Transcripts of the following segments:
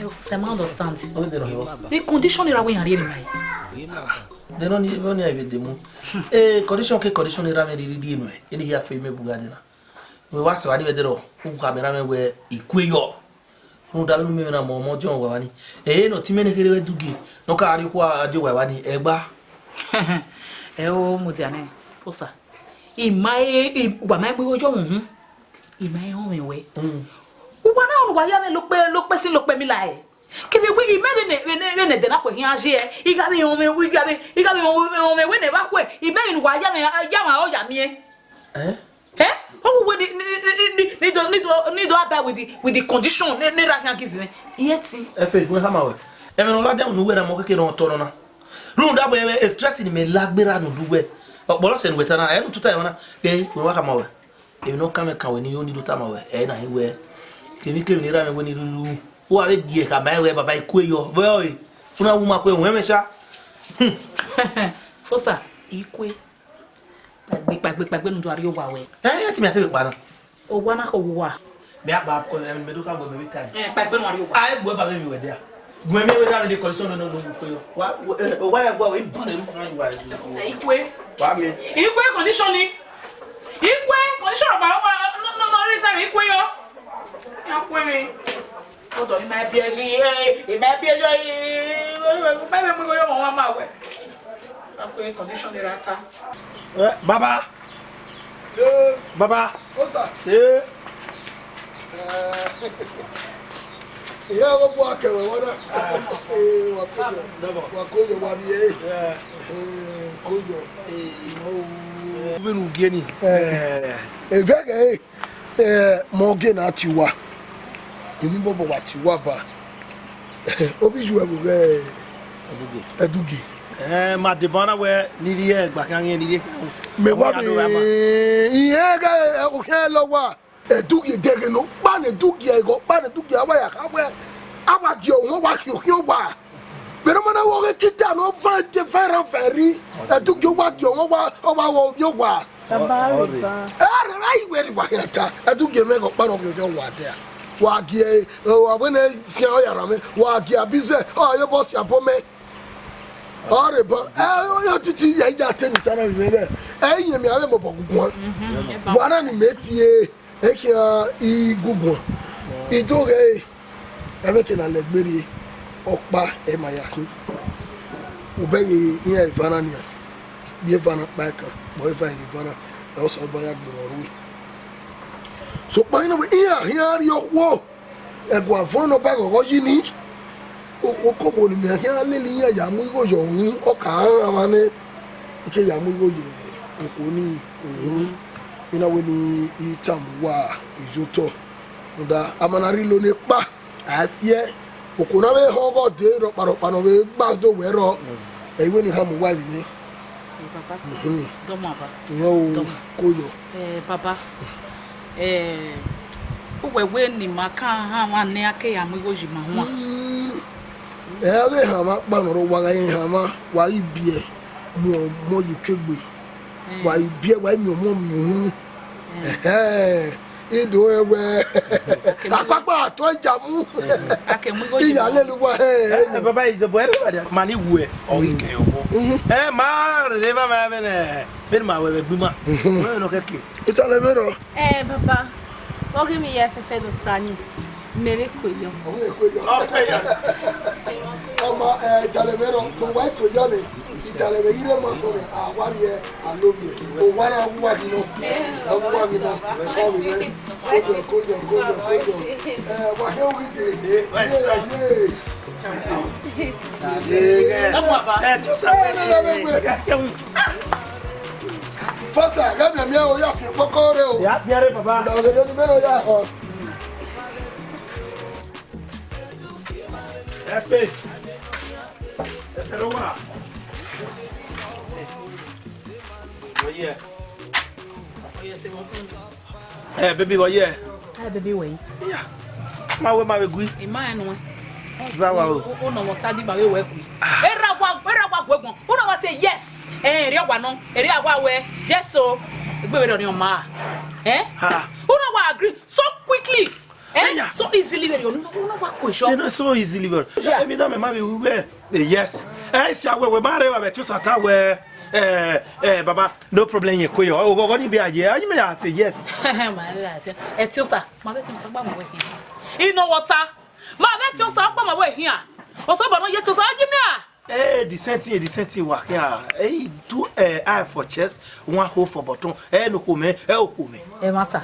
Você não understand. The condition era when you are They don't even have them. Condition era very dear. In here for me, Bugadina. We was a little who camera were equio. Who don't mean a more John Wani. No Timmy here to give. No car you are do Wani, Eba. Oh, Muziane, Fossa. In my John, in my own way. Who went on while you look me like. Can you imagine when the Napa here? He got me on me, we got me on me whenever way. He made why Yama or Yamie. Eh? Who would need to bear with the condition I can give you? Yet, if it will hammer. Even all down where I'm working on Torona. Room that way is stressing me like Beran do way. But Bolas and Wetana, I am to tell you, we welcome our. You know, come and come when you need to come away, and I wear. Timmy came near when you do. Who are you? Come by way by Quayo. Well, una woman, women, sir. Fossa, equal. Back to our way. I had me a favorite banner. Oh, one of war. Back and Meduca will be time. Back when I will have you there. Women without the collision on the why I go away, but it's fine. Equal conditioning. Equal condition about no return equal. Hold on, it might be a maybe we go on my way. I'm condition the rata. Baba. Baba. What's that? Yeah, what walk what Wakoyo Wabie. Koyo. Even Guinea. A very Morgan at you. You remember what you were. Obviously, Edugie. Madibana were needy back hanging. Me what? Yeah, okay, Lowa. Edugie, they no ban Edugie, I got ban Edugie away. I was your work, your bar. But I'm going to get down over the ferry. Edugie, what your over your war. I very well. I do give me a part of your water. Wagie, oh, when I feel around, Wagia busy, oh, your boss, your pomme. Horrible, oh, you are ten times. I am a one. One animate, e Google. It okay. Everything I let me Okba, Emayaki. Obey here, Vanania. Be Vanna Baker, boyfriend, Vanna, also by a glory. So, by the way, here your war. A guavono bag of Rogini. Okobo, here, Lily, Yamugo, Oka, okay, Yamugo, Okuni, you know, when he eat some wa, Izuto. The Amanarilo Nepa, I fear. Okunawe Hogo, Dero, Paropano, Bando, Wero, a winning ham wife. Papa, Domaba, No, Koyo. Papa, who were winning my car, one near Kay, and we go to Mamma. Every hammer, Banner, Wagain Hammer, why you be more you could be. Why you be why your mom, you. Do it well. Papa, toy jamu. I can go to Papa is the weather, money way, or he came. Eh, ma, never having a bit my way, Buma. It's all a mirror. Eh, Papa, what give me a feather tiny? Maybe quit you. Talavero, the white to Johnny, Talavera Mason, our 1 year, I love you. Oh, one hour walking on. I'm walking on. What we did? First, I got a meal of your Pocoro. Yeah, Papa. Efe. Efe no wa. Oye. Oye, se você. Baby, oye. Baby, wait. Yeah. Ma we gui. E ma no. Zawa o. O no water di ba we gui. Era gwa gwegbon. O no water yes. Eri agwa no. Eri agwa we. Yes so. Egbe we don your ma. Ha. O no wa agree so quickly. so easily very no what question. You know so easily very. Every time my we yes. See we marry we to sata we baba no problem ye koyo. O go ni be aye. Anyi me ya say yes. My life. Etiosa, ma bet you say gba mo we here. You know water. Ma bet you say gba mo we here. O so bo no yetiosa aji me a. The same work here. Do eye for chest, one hole for bottom. No come, E matter.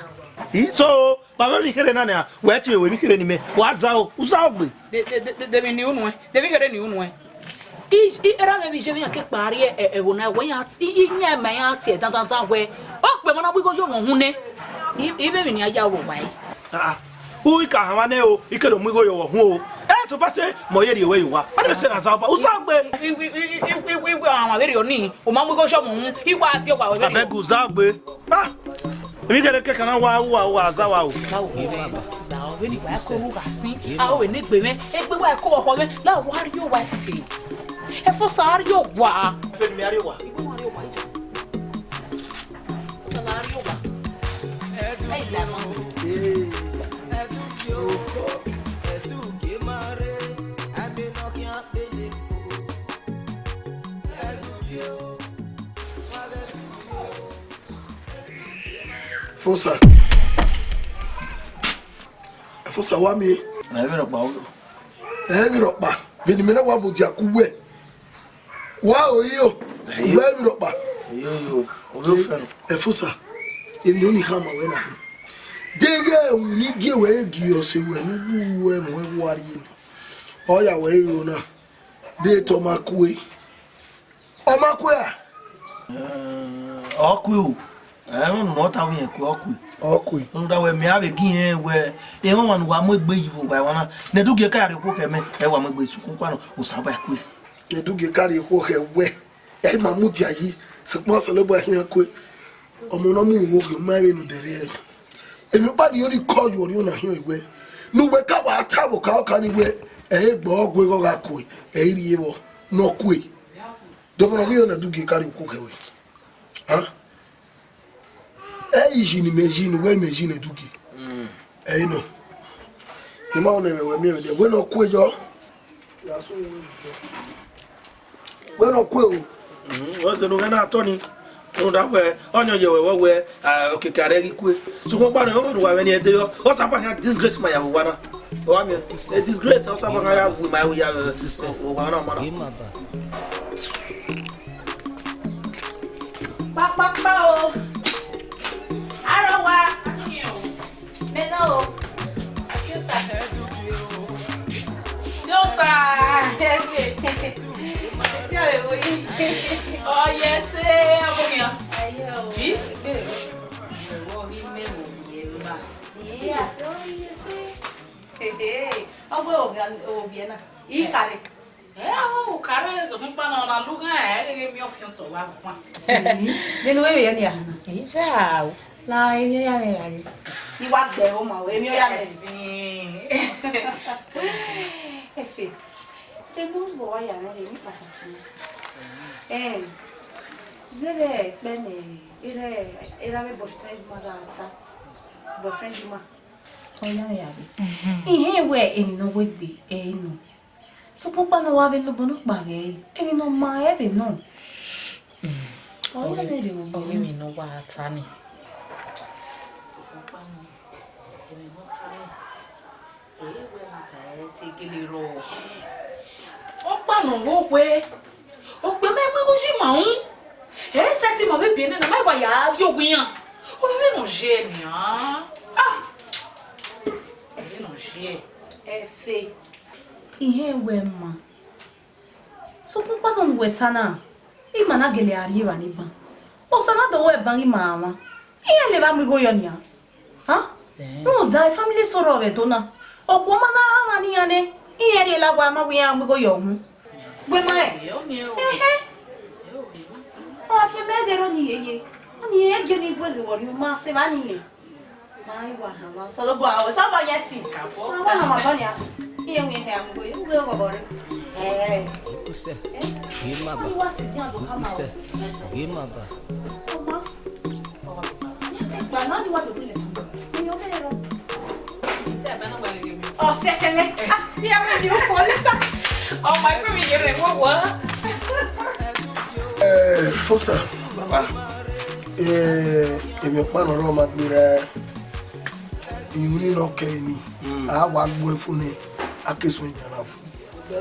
So, baba mi kere na na, we ti we mi kere ni me. Wa za o, uza ogbe. De mi ni unu e. De mi kere ni unu e. Era me bi je mi ke pari wo na we ya ti nya me ya ti dan we. O pe mo na bu ko jo won hu ne. Ibe mi ni aja wo bai. Who ka ha ne o, ikelo mu go yo wo hu o. So passe mo ye de we wa. What be say na za ba? Uza ogbe. We àwọn very oni. O ma mu go jo mo hu. Iwa ati o wa we. Abeg uza ogbe. Emi kere ke kana wa za wa o. Now when you go ru ga sin, a o ni gbe me. E gbe wa ko wo me. La wa ri o wa fi. E fo sa ri o wa. Fe mi ari wa. Ibo wa ri o wa ja. Sa la ri o wa. Ai la mo. Fosa wa mi. Na we ro pa o. Mi ro pa. Beni me na wa bodia kuwe. Wa oyo. Wa mi ro pa. Yo. O do fe. Fosa. Emi oni kama we na. Dege uni die we gi o se we nu we mo wari ni. O ya we yo na. De to makwe. O makwe a. Okwe o. No know ta we ku okwe. Okwe. Nda we mi ave gi en we. E won wan wa mo gbe yivo wa wana. Ne duge ka re ko ke me e wa mo gbe suku kwa no o saba kwe. Ne duge ka re ko he we. E ma mu dia yi. Se po se le bo hin kwe. Omo no mu wo ge ma we nu dere. E mi pa ni only call you ori na hin ewe. Nu we ka wa tabo ka ni we. E gbo ogwe go ga kwe. E ri ewo no kwe. Do mo no na duge ka re ko ke we. Huh? Imagine we imagine Edugie. You know. You know we me de we no kwe jo. Ya so we no kwe o. O se no na atoni. O da we onyo ye we okikare gi kwe. So ko pa no wa we ni ede yo. O sa pa ha disgrace my yawo wana. O me a disgrace o sa pa ha ya we my we ya o wana mana. Pa o. Arawa. Meno. Kiosa. Oh yes, abonia. Ayo. Bi? Yes, oh yes. Hey. Obo o biena. I kare. O cara so mo pa na lugar que me ofianto wa fa. Nínú we ya ni a. Já. La emi ya me ari. Ni wa gbe o ma we emi ya me. Efe. Tengo bo ya na re mi pataki. Zere bene era me boyfriend ma da boyfriend ma. O ya ya bi. Ihe we emi no we gbe no. So papa no wa be lo bono pa ge. Emi no ma e be no. O ya me de o bi mi no wa tani. So papa no emi no tani. We ma ta ti gele ro. Opa no wo pe. O pe me mo ji ma un. Se ti mo be bi na ma wa ya yogun yan. O me no je ni ah. E no je. e fe. Ihe we ma. So papa no weta na. I mana gele ari ba ni ba. O sana do we bangi mama. Ihe le ba mi go yo ni a. Ha? No dai family soro be to na. O ko mana ha mani ane. Ihe le la wa ma we ya mi go yo hu. Gbe ma e. O afi me de ro ni yeye. Oni ye ge ni gbe le wo ni ma se ba ni ye. Mai wa ha ma so lo bo a we sa ba yeti. Ma wa ha ma ba ni a. Iye we he am go ye go go bore. Use. Gimaba. Use. Gimaba. Oma. Ba na ni wa do le. Ni o fe ro. Ti aba na wa le Oh, second. Yeah, we do for later. Oh, my friend, you're what? Fosa. Baba. Èmi pa no ro ma gbere. Iuri no keni. A wa gbo fún ni. Akeso nyara fún.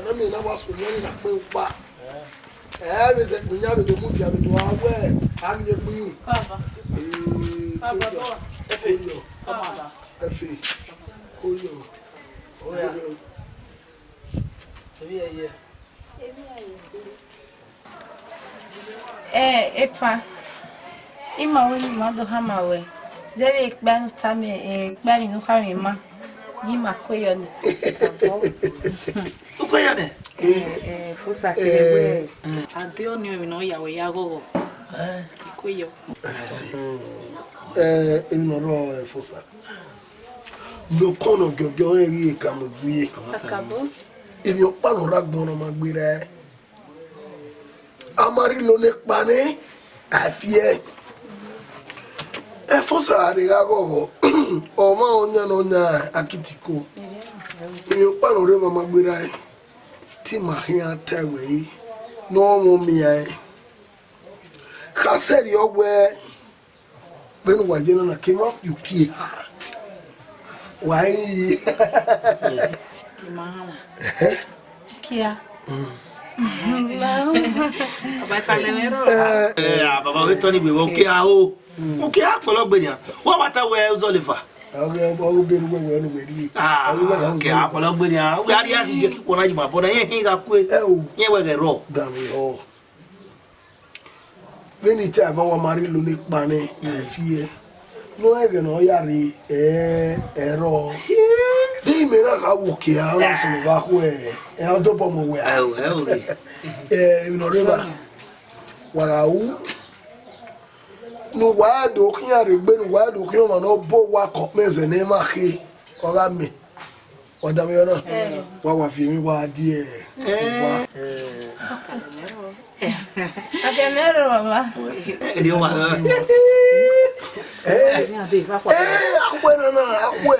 Na me na wa so nyani na pe pa. Me se kunya be do mu bia be do awe. A nge gbin. Baba. Baba. Efe. Come on. Efe. Oyo. Oya. Ebi Epa. Ima we ma do ha ma we. Zere ikpa no tame ikpa mi no ha mi ma. Yi ma koyo ni. Ukoya de. Fosa kele we. Ade oni mi no ya we ya go. Ikoyo. Èmi no ro Fosa. Lo kono gogo eri ka mo gbe. Akabo. Èmi o pa no ra gbon no ma gbere. Amari lo ne pa ni afie. Fosa de ga gogo. O ma onya no nya akitiko. Èmi o pa no re ma gbere. Ti ma hia tawe. No mo mi ai. Ka seri ogwe. Benu wajena na came off you pay her. Why? Mama. Kia. Aba ta le mero. Baba we Tony be okay o. Okay akolo gbe ni. Wo bata we Zolifa. Okay, o beru we no we ri. Okay akolo gbe ni. We ari ahi ki ko na jima bo na yin ga ku e. Yen we ge ro. Dan o. Beni ta ba wa mari lo ni pa ni afie. No ege no yari ero. Di me na ka wo ki a la so ba ku e. E o do bo mo we. Mi no reba. Wa u. No wa do ki ya re gbe no wa do ki o ma no bo wa ko meze ne ma ki. O ga mi. O da mi yo na. Wa fi mi wa di e. Wa Abemero mama. Edi o wa. Akwe na akwe.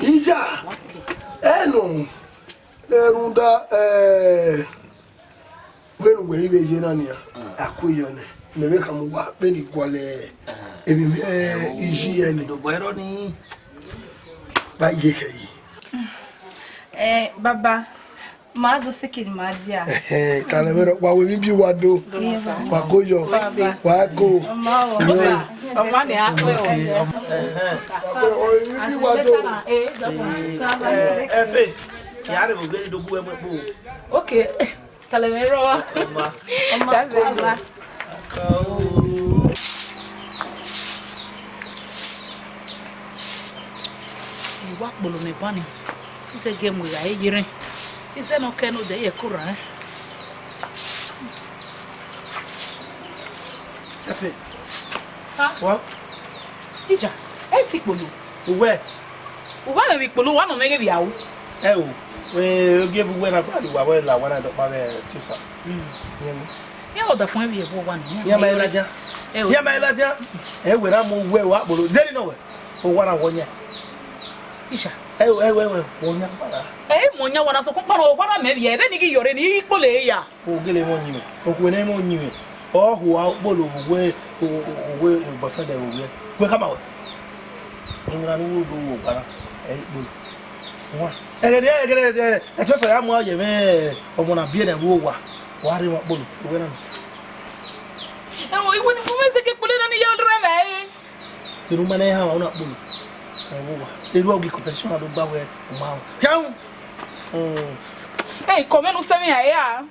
Ija. No. Erunda Benu we ibe je na ni akwe yo ne. Me be kam wa be ni kwale. Ebi me iji ene. Do boero ni. Ba ye kai. Baba. Ma do sekiri ma dia. Kale mero wa we bi wa do. Wa go yo. Wa go. Mama ni akwe o. O bi wa do. Efe. Yare bo gbe do ku e mo. Okay. Kale mero. Mama. Baba. Wa polo me bani. Ise game we ya ejire. Ise no kenu de ye kura. Efe. Ha? What? Ija. Ti polo. Uwe. Uwa me polo wa no me ge biawo. O. We give we na pa wa we la wana do pa tisa. Ye o da fun bi e bo wa ni. Ya ma elaja. Ya ma elaja. We na mo we wa bolo. Deri no we. O wa na wonya. Isha. We wonya para. Mo nya wana so ko pa no wa me bi e be ni ki yore ni pole ya. O gele mo nyime. O ku na mo nyime. O hu wa bolo we bo fa de we. We kama we. Ingra no do wo para. Bolo. Wa. Egede e cho so ya mo ye me o mo na bie na wo wa. Wa ri mo bolo. We na. Iwe ni fume se ke pole na ni yore me. Iru ma na ha wa na bolo. Eru ogi competition do gba we ma. Yan. Come no se mi ya.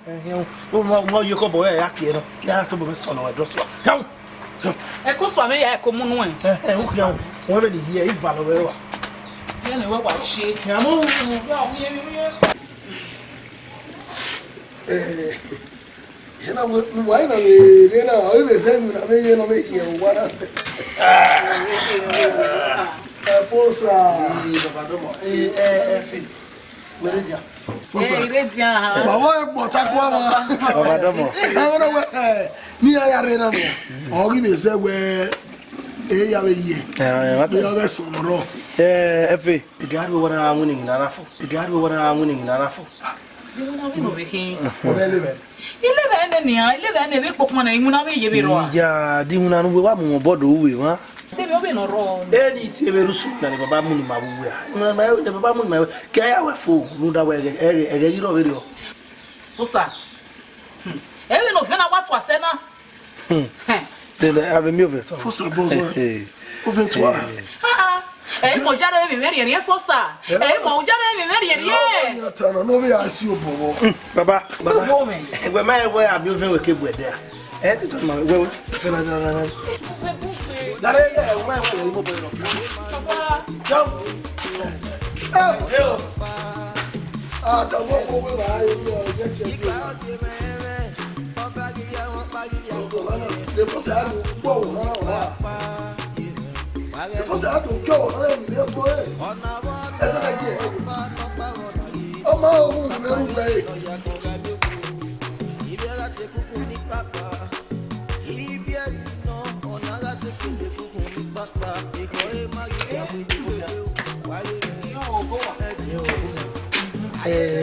Mo yo ko bo ya ki no. Ya to bo so no dress wa. Yan. Ko so me ya ko mu no O fi yan. Won be ni here if value we wa. Ya na we wa che. Ya mo. Yena wa ina me na o be se na me ye no me ki o wa na. Fosa. Fosa. Baba e bota kwa ma. Baba domo. Ahora we ni aya re na no. O gi be se we e ya be ye. Ya be so ro. Efe, igari wana winning na nafo. Igari wana winning na nafo. You wanna win over here? Obele. Ile ene we pokuma na imuna we ye biro. Ya, di muna no wa mo bodo uwe wa. Tebe obe no ro. Eni ti be rusu na ni baba mu ni mabuwe. Muna ma de baba mu ni ma ke ya we fo, nu da we ege yiro we rio. Fosa. Ewe no vena watu asena. Tele ave mi over. Fosa bozo. Over toi. Mo jaro e vivere rie fosa. Mo jaro e vivere rie. Ya tana no be asi obobo. Baba. Baba. We ma we abi over we ke bu ede. Ti to ma we fe na na. Dare ye we ma we mo bo no. Baba. Jump. Yo. Ah, ta mo ko we wa ye je je. Le fosa a do bo wa. Le fosa a do go na ni le bo e. Esa na je. O ma o mu me ru gbe.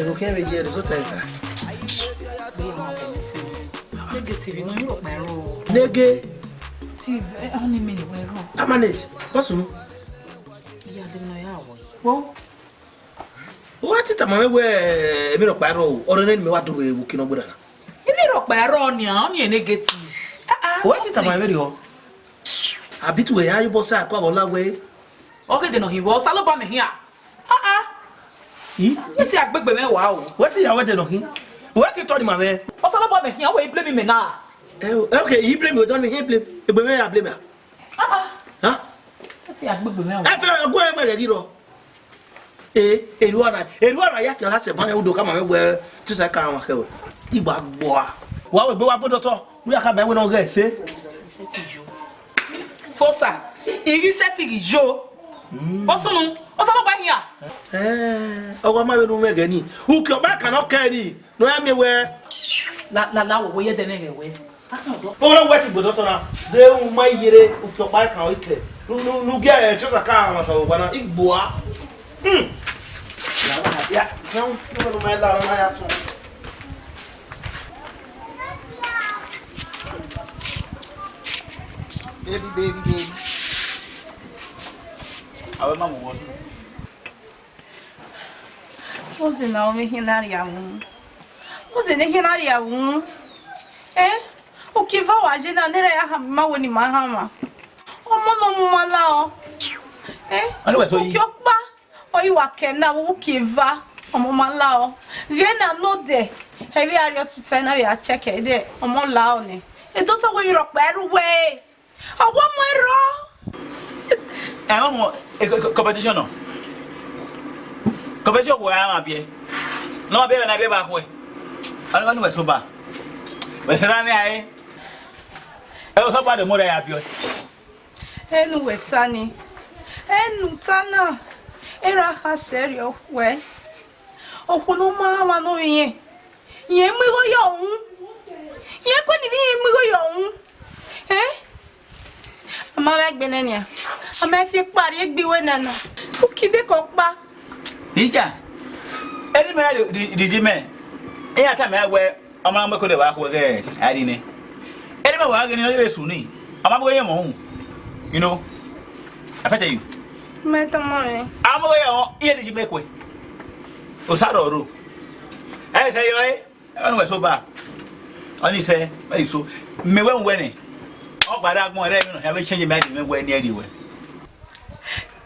Lo que me dice eso te está. Negative no yo pa ro. Nege. Ti oni me ni we ro. Amanage. Kosu. Ya de no ya wo. Wo. What it am we me ro pa ro. Oro ni me wa do we kino gboda na. Ibi ro pa ro ni oni negative. What it am we ro. Abitu we ya yo bosa kwa bola we. Okay de no hi wo salo ba me hia. Yi? Yeti agbegbe me wa o. What ya we de no hin? What it told me we? O salo ba me hia we blame me na. Okay, he blame you don't me he blame. E be me ya blame. Huh? Yeti agbegbe me wa. E fe go e gbe di ro. Eruara ya fi ala se ban e do ka ma me we tu sa ka wa ke we. Igba gbo a. Wa we gbe wa bodo to. We aka ba we no ga se. Seti jo. Fosa. Iri seti jo. Osunu, osalo ba hia. Ogo ma we no me ga ni. Uki oba kan o ka ni. No ya me we. La wo ye de ne we. Ola we ti gbodo to na. De un ma yire uki oba kan o ike. Nu ge tu sa ka ma so bana igbo a. Ya, não mais lá na reação. Baby. Awe mamu wo. Oze na o me hinaria um. Oze ne hinaria um. O que vai hoje na nere ya ma woni ma ha ma. O mo no mu mala o. Anu we so yi. O que opa. O iwa kena wo que va. O mo mala o. Rena no de. Heavy area hospital na we a check e de. O mo la o ne. E do to go yiro peru we. O wo mo ro. Mo competition no. Competition ko ya ma bie. No be na be ba ko e. Anu we so ba. We sera me ai. E o so ba de mo ya bio. Enu wetani. Enu tana. Era ha serio we. Okunu mama no yin. Yen mi go yo un. Yen ko ni bi mi go yo un. Ama me gbenenia. Ama fi pari egbiwe nana. O kide ko pa. Ija. Eri me di me. E ata me we amana me ko de ba ko ge ari ni. Eri me wa ge ni le su ni. Ama bo ye mo. You know. After you. Meta mame. Ama go ye o ye di me ko. O sa do ru. E say yo anu we so ba. Oni say, "Hey so me we ni. O gbara agbon re mi no ya be change me we ni anyway."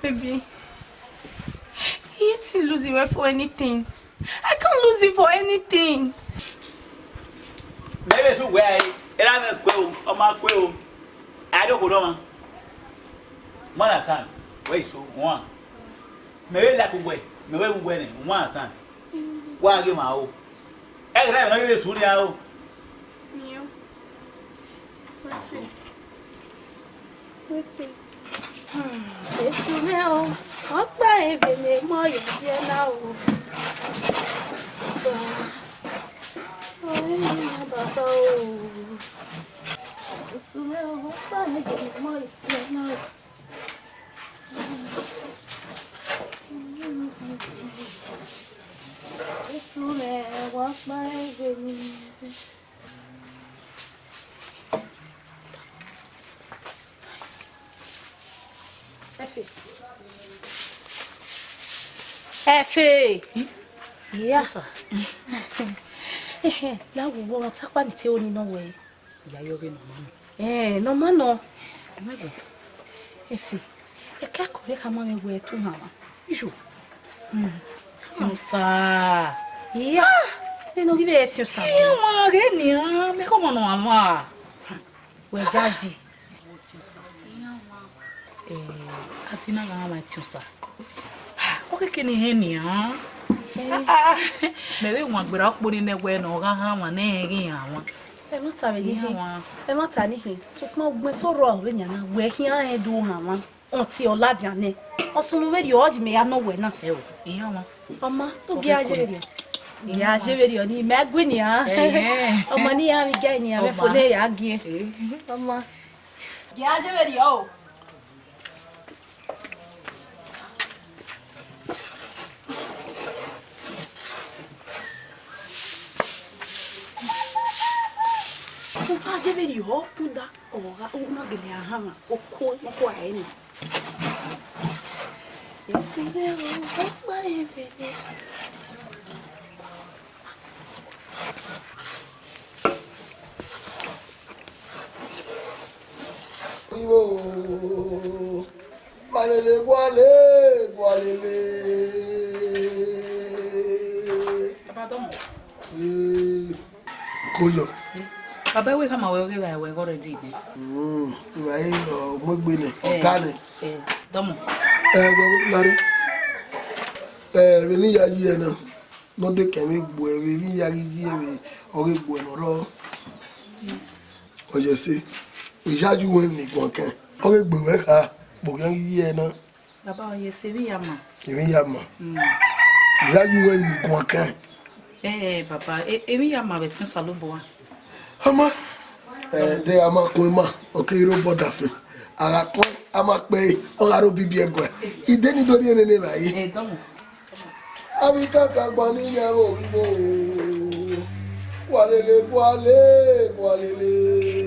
Baby. It's losing it for anything. I can't lose it for anything. Maybe so where era me kwe o ma kwe o. I don't go do man san. Wait so one. Me we la ko we. Me we ni one san. Wa ge ma o. E ra no be su ni a o. Mio. Let's see. Esse meu, opa, ele morre de na o. Ai, baba o. Esse meu, opa, ele morre de na o. Efe. Yes. La wo won tapa ni tí ó ní no we. Ìyá Yobe no mama. No man no. Emego. Efe. E ka ko e ka ma me we tu mama. Ijo. Tiosa. Yeah. E no vive tiosa. Uma genia, me como não ama. We jaji. Tiosa. Atina gama tiosa. O que ni henia? Me ve uma gbera poni ne we no ga ha ma na egi àwọn. E ma ta be ni he. E ma ta ni he. So kuma gbe so ro we nya na we hia e du ha ma. On ti oladiane. O sunu we di oji me ya no we na. E o, iya wa. Mama, tu gi ajeverio. Gi ajeverio ni me gwini ha. Mama ni ya mi ga ni ya me fone ya gi. Mama. Gi ajeverio. Kupa ajeverio punda ora una gele hanga. O ko ko eni. Esse meu vai ver. Vivo, gualele, gualele. Pardon. Koyo. Baba we kama we ba we already ni. Vai o mogbe ni, oga ni. Domo. Lari. Ni ya yi na. No de kemi gbo e bi ya yi e ore gbo no ro. Yes. Oje se. Ìyájú wọn ní gbọ̀nkẹ́ ọ̀rẹ́ gbòwẹ́ ká gbòkẹ́ yí ẹ náà. Baba oye se bi ya ma. Èmi yà mọ̀. Ìyájú wọn ní gbọ̀nkẹ́. Baba, èmi ya ma be tin salobo wa. Ọmọ tẹ a máa kun mọ́ ọ̀kẹ́ irú bọ́dà fún ara kan a máa pẹ́ ọ̀rọ̀ bíbí ẹ̀gbọ́n ìdé nítorí ẹni ní báyìí. Domo. Abíkàkà gbọ́n níyàwó wíwó wàlélẹ̀ wàlélẹ̀.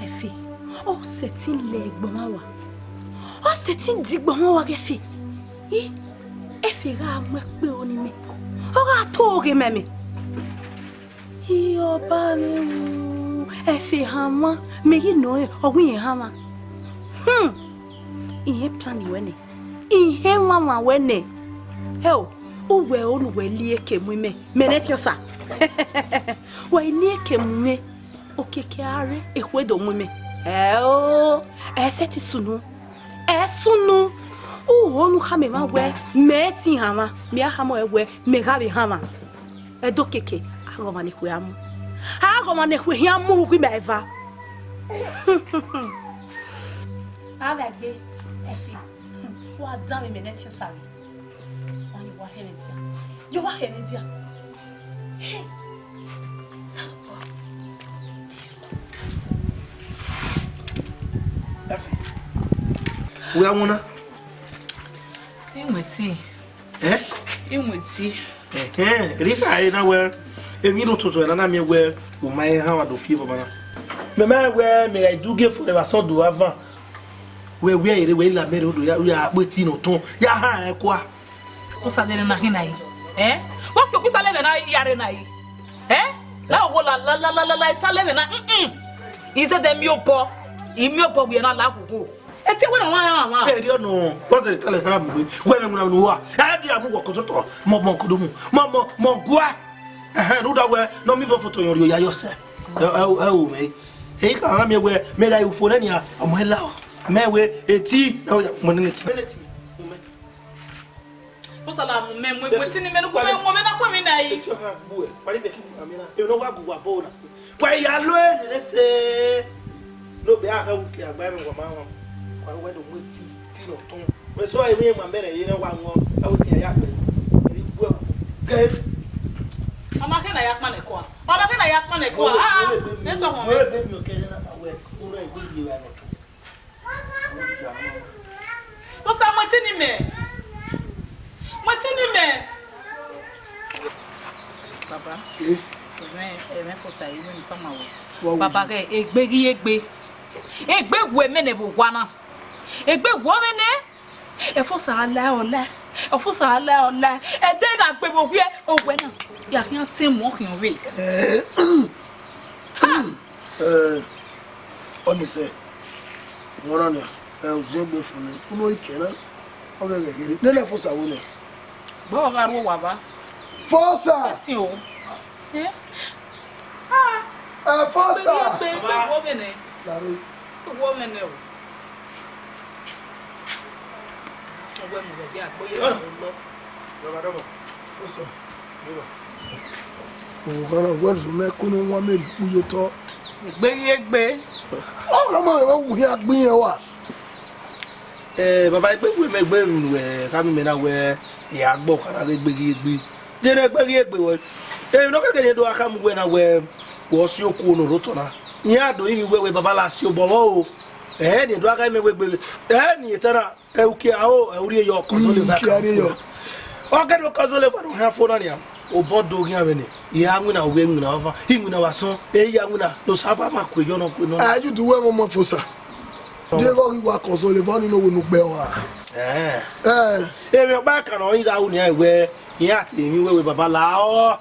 Efe, o setin le gboma wa. O setin di gboma wa Efe. Efe ra mo pe oni mi. O ra to ge meme. Iyo ba mi wu. Efe hama, me yi no e ogun yen hama. Ihe plan wene. Ihe mama wene. Hell, uwe onu we lieke mu me. Menetiosa. Wa lieke mu me. Okeke are ehwedo mu me. Seti sunu. Sunu. Onu hame ma we meti hama. Mi hama we me gabe hama. Edo keke agoma ne hwe amu. Agoma ne hwe amu wi me eva. Avegbe efi. Wa dami menetiosa. Wani wa heredia. Yo wa heredia. Hey. Salopo. Efe. We amuna. Enweti. Enweti. Rika ai na we. Emi no toto na me we o mai ha wa do fie baba na. Me ma we me Edugie for the so do avant. We ere we la mere do ya apoti no ton. Ya ha e kwa. O sa dele na hina yi. Wo so kuta lebe na yare na yi. La wo la ta lebe na Ize de mi opo. Imi opo we na la kuku. Eti we na wa. Eri ono. What's the tell her we na no wa. I do amu wo koto mo kodo mu. Mo gwa. No da we no mi photo yo ya yo se. Me. E ka na me we me ga ufo na ni a mo hela. Me we eti mo ni eti. Fosala me tini me no ko me na kwa mi na yi. Pari be ki amina. E no wa gugwa bo na. Kwa ya lo e ne fe. No be a ha wuki agba me ngwa ma. Kwa we do ti no ton. We so e me ma mere yi na wa ngo. A wuti ya pe. E bu. Ke Mama ke na yakma ne kwa. Ona ke na ya pa na ko. Ah. Let's go home. Baby okay na we. Una igwe yi wa no. Fosa matini me. Matini me. Papa. Me fosa yi me tama wo. Papa ke egbe. Egbe wo me ne bo wana. Egbe wo me ne. E fosa ala ola. E fosa ala ola. E de ga gbe bo gbe o we na. Ya kian tin mo kian we. Oni se. Wona ne. Uzo gbe fun mi. Uno ikena. O ga gegere. Nele fosa wo ne. Bo ga ro wa ba. Fosa. Ti o. Fosa. Egbe wo me ne. Laro. Wo me ne o. Ogwe mi je agboye lo. Baba. Fosa. Ogana gwanzo me kunu nwa meri uyo to. Egbe. O ga ma wu ya gbin yen wa. Baba igbe we me gbe we ka mi na we ya gbo kana egbe. Jere egbe we. No ka ke do aka mu we na we wo si oku no roto na. Iya do yi we baba la si obolo o. De do aka me we gbe. Ni etara e uki a o e uri yo konsole za. O ga do konsole fa no ha fo na ni am. Obodo gi amene ya nwuna we nwuna ofa hinwuna waso ya nwuna no saba makwejo no kwe no Aju duwe mo fosa. De go ri wa console vani no we nu gbe wa. Me ba kan o yiga uni ewe ya ti mi wewe baba la o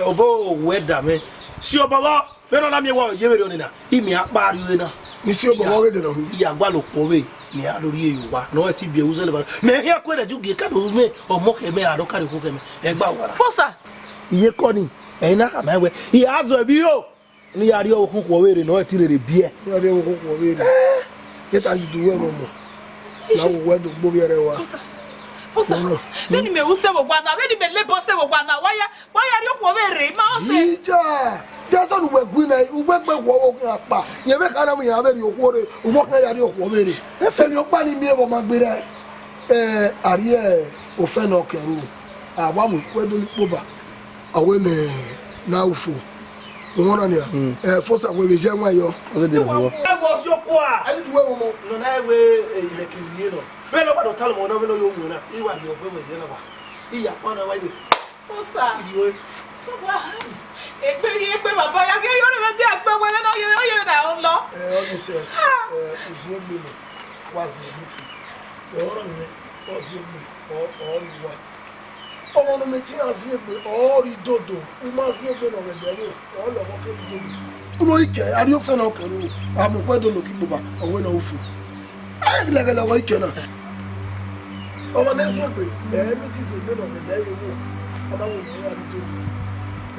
obo we da me si o baba me no na mi wo ye were oni na imi apari we na Ni si o bobo ge de no. ya gba lo po we ni a lori eyo wa no ti bi ewu le ba me ya ko de ju ge ka do me o mo ke me aro ka de ko ke me e gba wa Fosa. Iye ko ni na ka ma we i azo bi o ni ya ri o kun ko were no ti rere bi e Ya de wo ko we de. Yeta ju duwe mo mo. La wo we do gbo yere wa. Fosa. Beni me use wo gwa na, beni me lebo se wo gwa na. Waya ri okwo were ma o se. Ija. Desa nu we gwi na ugbe wo wo kan pa. Ye be kana mu ya be ri okwo re. Uwo kan ya ri okwo were. E fe ni o pa ni mi e wo ma gbe re. Ari o fe no keru. Awa mu we do ni poba. Awe ne na ufo. Wona ni Fosa we be je nwa yo. o de wo e mo si oko a Ayi duwe mo mo. no na we ile kiye no be no ba do talo mo no be no yo nwuna i wa yo gbe we de la wa i ya pa na wa ibe Fosa. idiwe Egbe baba ya ke yo re me de agbe we na yo na o lo. Oni se uzo gbe mi wa se ni fu. Oro yen o si gbe o ri wa. Ọmọ no me ti asi egbe o ri dodo. U ma si egbe no me de lo. O lo ko ke dodo. Uno ike ari o fe na keru. Amu kwe do lo ki boba owe na ofu. Ayi gele wo ike na. Ọmọ na si egbe mi ti se gbe no me de ye wo. Ọmọ wo ni ari dodo.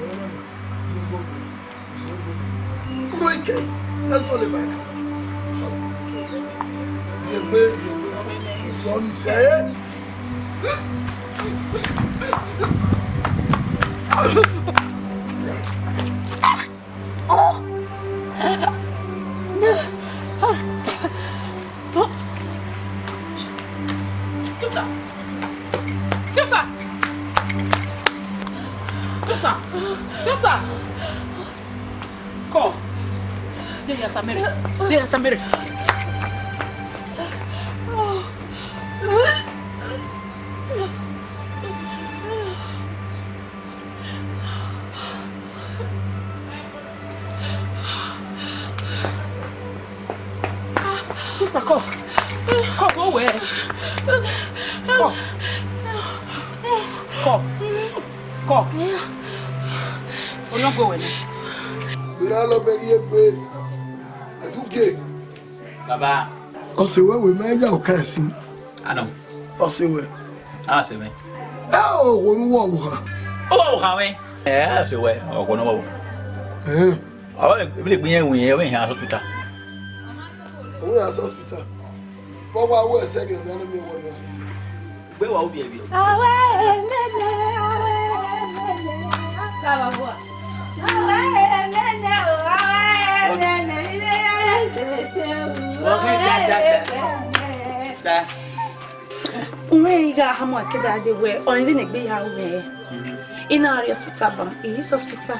Oro ni si gbo uzo gbe. Uno ike e so le ba ka. Zegbe. Oni se Fosa. Ko. Dia Samere. Fosa ko. Ko go where? Ko. Oyo go where? Bira lo be ye gbe. Edugie. Baba. O se we me ya o kan si. Ano. O se we. Ah, se me. O wo nu wo ha. O ha we. Se we. O ko no wo. Awa bi le gbin enwe yen we han hospital. We are hospital. Baba we se de na me wo hospital. Gbe wa obi e bi. Awe nene. Baba bo. Awe nene. Da. we got how much that they were or even a big house in our hospital bam is hospital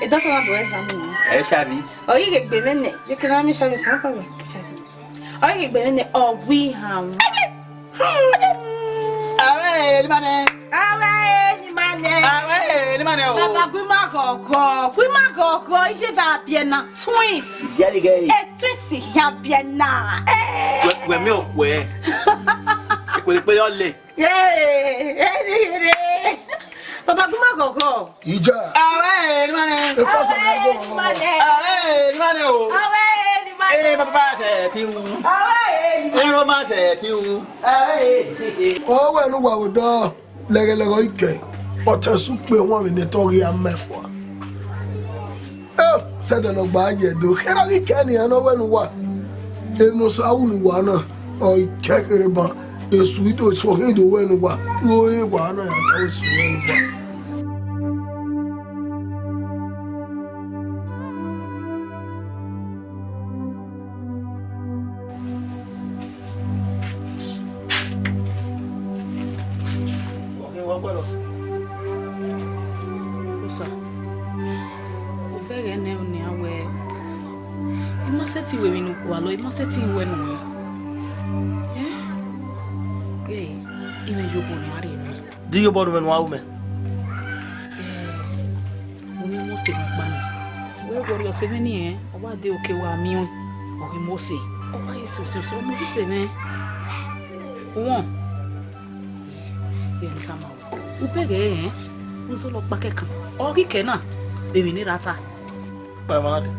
it doesn't have to examine Shavi. oh you get Benin you can have me show yourself away oh you get Benin or we have Away, man. Papa, we might go. If you have been twins, Jelly gay. Twins, have been now. We're milk, where? Will it be all late? Yeah, Papa, we might go. Ija. Away, man. The first time I go. Away, man. Away, Papa said you. Away, Mama said you. Away. Oh, well, no, I would do. Leg. But I should be one in the Tory and Mefwa. Oh, said an Obaya do. Henry Kenny, I know when what. There's no sound one or check it about the sweet or so he do when what. No, one I was when we no kwalo I must say when we even you born are Do you born when wow me? We must say ban. We go your 7 years or what they okay wa mi or we must say oh why so mo fi say me won yen come out u pege un so lo pa kekan o ki ke na be mi ni rata By manare.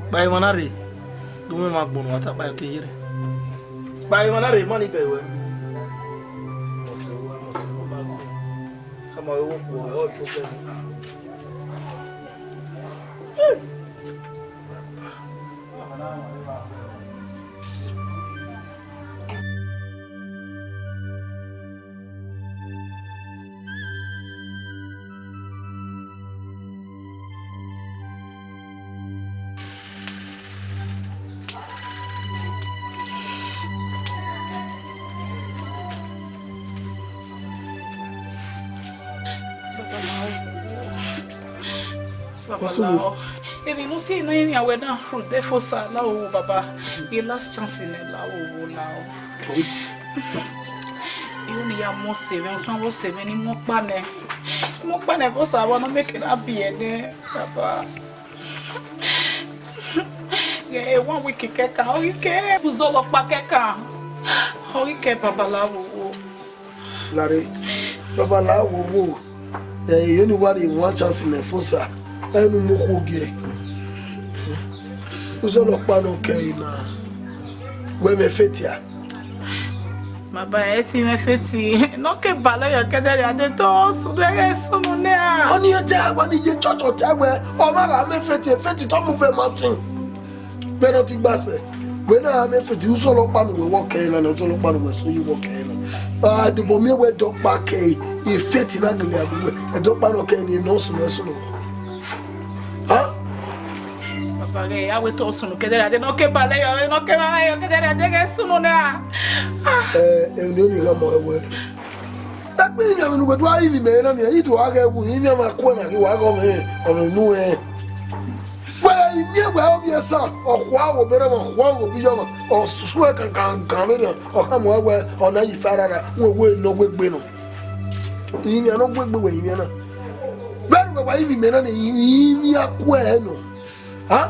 By manare. Do me mag bon wata by kire. By manare money pay we. Mo se ba go. Kama we wo ko o problem. Baby, no see no any away now. Therefore, sir, now, Baba, the last chance in the now. You only have more savings, no more saving, any more money. More money, because I want to make it happy, Baba. Yeah, 1 week, keka, how you care? Who's all of Pakeka? How you care, Baba Lawo? Larry, Baba Lawo, anybody want chance in the fossa. Enu mokoge uzolo pano keina we me fetia baba eti me feti no ke balo yo kedere ade to sudere sunu ne a oni ete agba ni ye church otagbe o ma ga me feti to move mountain be no ti gbase we na me feti uzolo pano we work keina na uzolo pano we so you work keina de bo me we do pa ke e feti na gele agbe e do pano keina no sunu Pagay, I will toss on Kedera, no Kebale, no Kebale, Kedera, sooner now. And then you have more way. That means you would drive me, man, and you do argue with him, my corner, you are going on a new end. Well, you never have your son, or wow, better than one will be young, or sweat and come in, or come away, or now you father, who will no way, Beno. You are not way, you know. Very well, even men, and you are queno. Huh?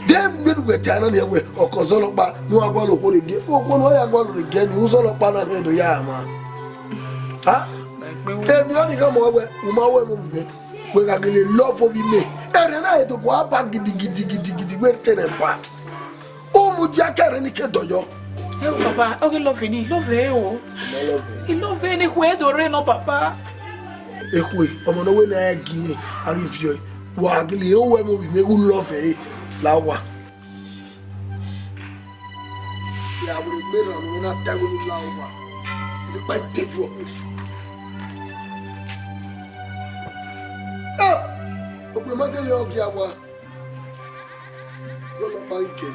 Dave made with China away or Cosolopa, no one will get. Oh, one way I go again, who's all upon a radio yama. Huh? Then you only come over, Uma, when I get love of me. And I do go back giddy, wait, ten and back. Oh, Mujaka and Nikedoyo. Oh, Papa, oh, love any, love you. He love anywhere to rain, oh, Papa. If we, I'm on the way, I give I give you. Wagili o we mo bi me love lawa ya wo be ran ni na tago lawa ni pa tejo o pe ma gele o kia wa so lo pa ike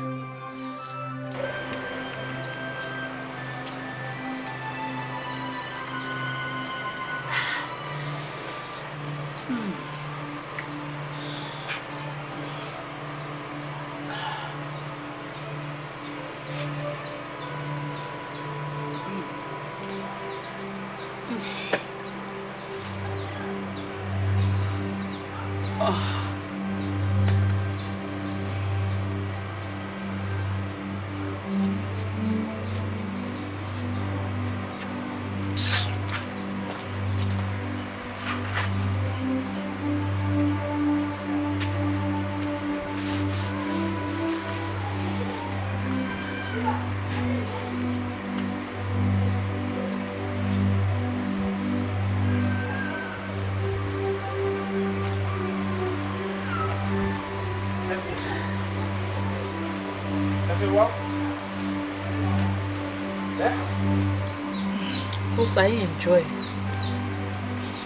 Folks, I enjoy.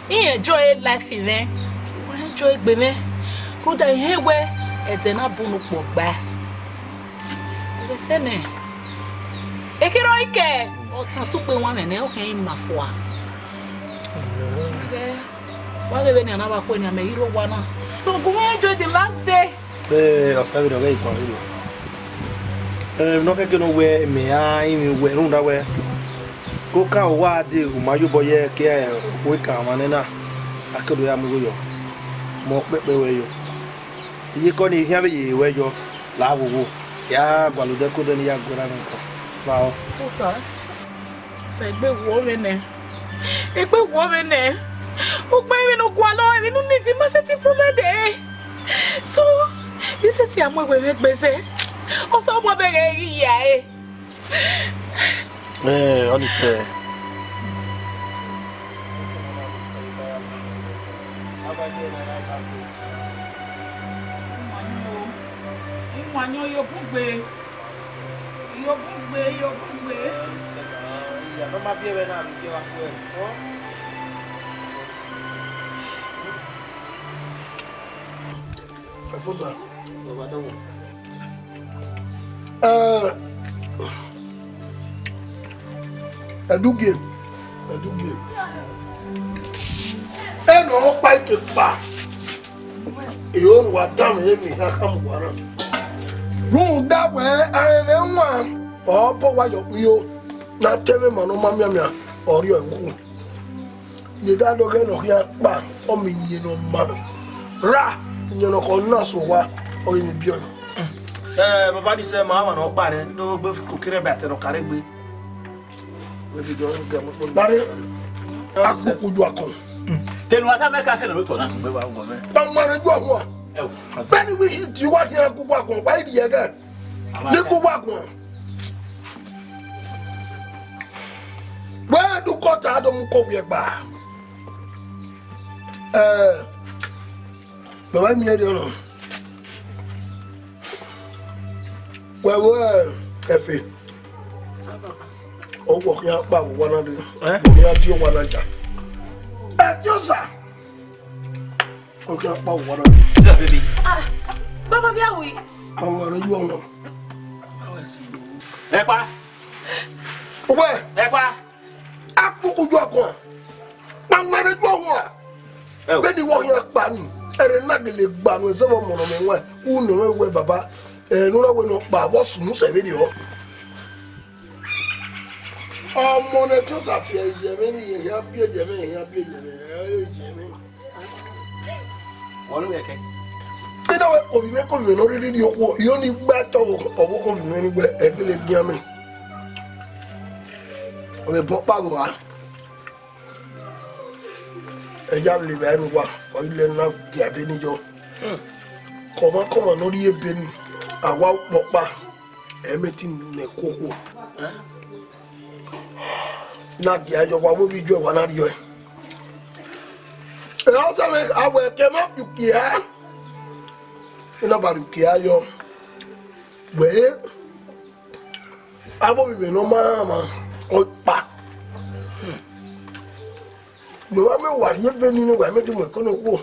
He enjoy life in there. I enjoy baby. Go down here where it's not bunu pogba. The sene. Ekiro ike. O tan supe wa me ne o kan mafo a. Wa bebe ni anaba ko ni ame hero wa na. So go enjoy the last day. O sabe do gay kwa hilo. No que no we me ai mi we runda we. Ko ka wa de o mayo boye ke we ka manena. Akedo ya mu yo. Mo pepe we yo. Iye ko ni hia be ye we yo. La wo ya gwalude ko de ni ya gora nko. Ba o. O sa. Sa egbe wo me ne. Egbe wo me ne. O gbe mi no gwa lo, mi no ni ti ma se ti promede. So, you say ti amo egbe me gbese. O so mo bere iya e. Oni se. Wanyo yo bugbe. Yo bugbe. Ya no ma bien na bi wa ko. Afosa. Baba dawo. Edugie. Eno pa ike pa. Eyon wa dam emi ha kam wara. Run da we ere nwa obo wa yo yo na tebe mano mamia ori ewu. Ni da do ge no ya pa o mi yin no ma. Ra yin no ko na so wa ori mi bio. Baba di se ma no pa re do gbe ko kire bete no kare gbe. We bi jo gbe mo ko. Dari akuku ju akon. Tenu ata me ka se no to na gbe wa go me. Ba mare ju akon. Sani we hit you wa here akuku akon why di again? Ni kuku akon. Where do kota adom ko we gba? Baba mi e de no. Well, Effie. Oh, walk your back one of them. You have to one of them. At your son. Okay, about one of them. Baby. Baba bia we. I want you on. Ekwa. Where? Ekwa. Aku ku jo ko. Pa mare jo wo. Be ni wo yan pa ni. Ere na de le gba no se wo mo no me wa. U no we baba. No we no pa wo sunu se video. Ọmọ ne to sa ti ye me ni ya bi ye me. Wolu eke. Ina we o mi ko mi no ri di owo yo ni gba to owo ko mi ni gbe egele gian mi. O me bo pa wa. E ya le ba mi wa ko ile na dia be ni jo. Koma no ri e be ni. Awa popa emeti ne koko na dia yo wa wo bi jo wa na ri yo e o sa me awe ke ma du kia ina ba du kia yo we abo bi no mama o pa mo wa me wa ri be ni no wa me du mo ko no ko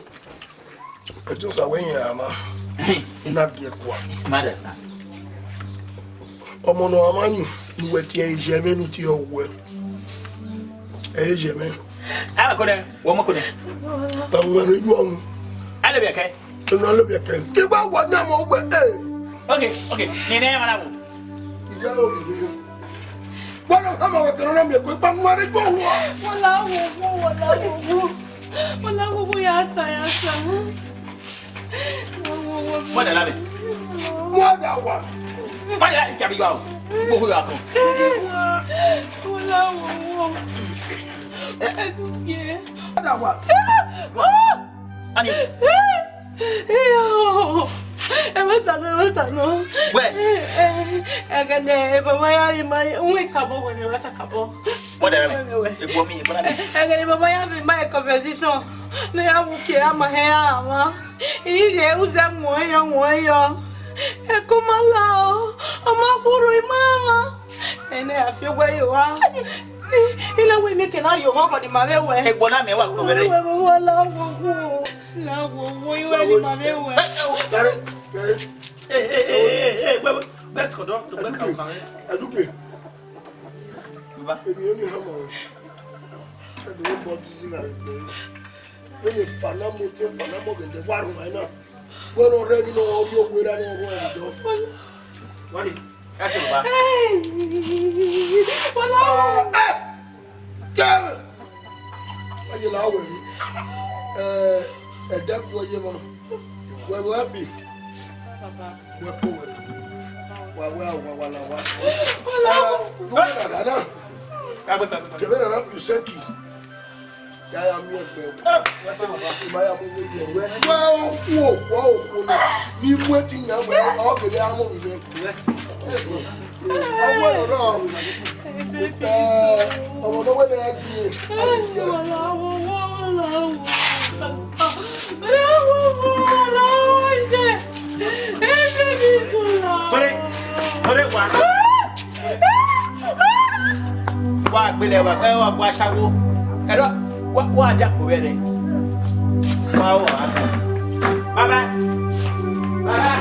e jo sa we yan ama ina dia kwa Mother son. Ọmọ no amani ni weti e jeme nu ti owo e jeme Ala ko de, wo mo ko de. ba nwere ju ohun Ala be ke. na lo be ke ki ba wa na mo gbe Okay. Ni ne ma na bo. ila o bi wala sama wa kana me ko ba nwere ju ohun Wala wo. Wala ya ta. Mo da labe. Mo da wa. Mo da jabi yo. Mo ko ya ko. Wala wo. Edugie. Da wa. Ani. Emeta no. We. Agane baba ya mai un kabo woni wata kabo. Mo da labe. E bo mi, mo da. Agane baba ya mai conversation. Na ya wuke ama he ama. Ije uza moyo. E kuma lao. Ama buru mama. Ene afio gwe yo wa. Ila we make na yo ho ni mabewe. E gbona me wa ko bere. Wala wo. La wo iwe ni mabewe. Best ko do, best ka kan. Edugie. Ba. Ebi ni hamo. Ebi bo dizinga. Ele fana mo gende waru mai na. Bueno re mi no orio gwera no ro edo. Wali. Ase ba. Wala. Damn. Aye la we mi. Eda bo ye mo. We happy. Papa. We ko we. Wala. Wala na. Ka ba. Kebera na you seki. Ya ya mi egbe. Imaya mo we ye. Wow, na. Ni mo ti nya we o gele amo mi. Yes. Awo ro. Ọmọ tó wẹ́n náà kí ẹ. Tore wa. Wa gbele wa pe wa bu asawo. Ero wa ja ko bere. Wa wa. Bye bye.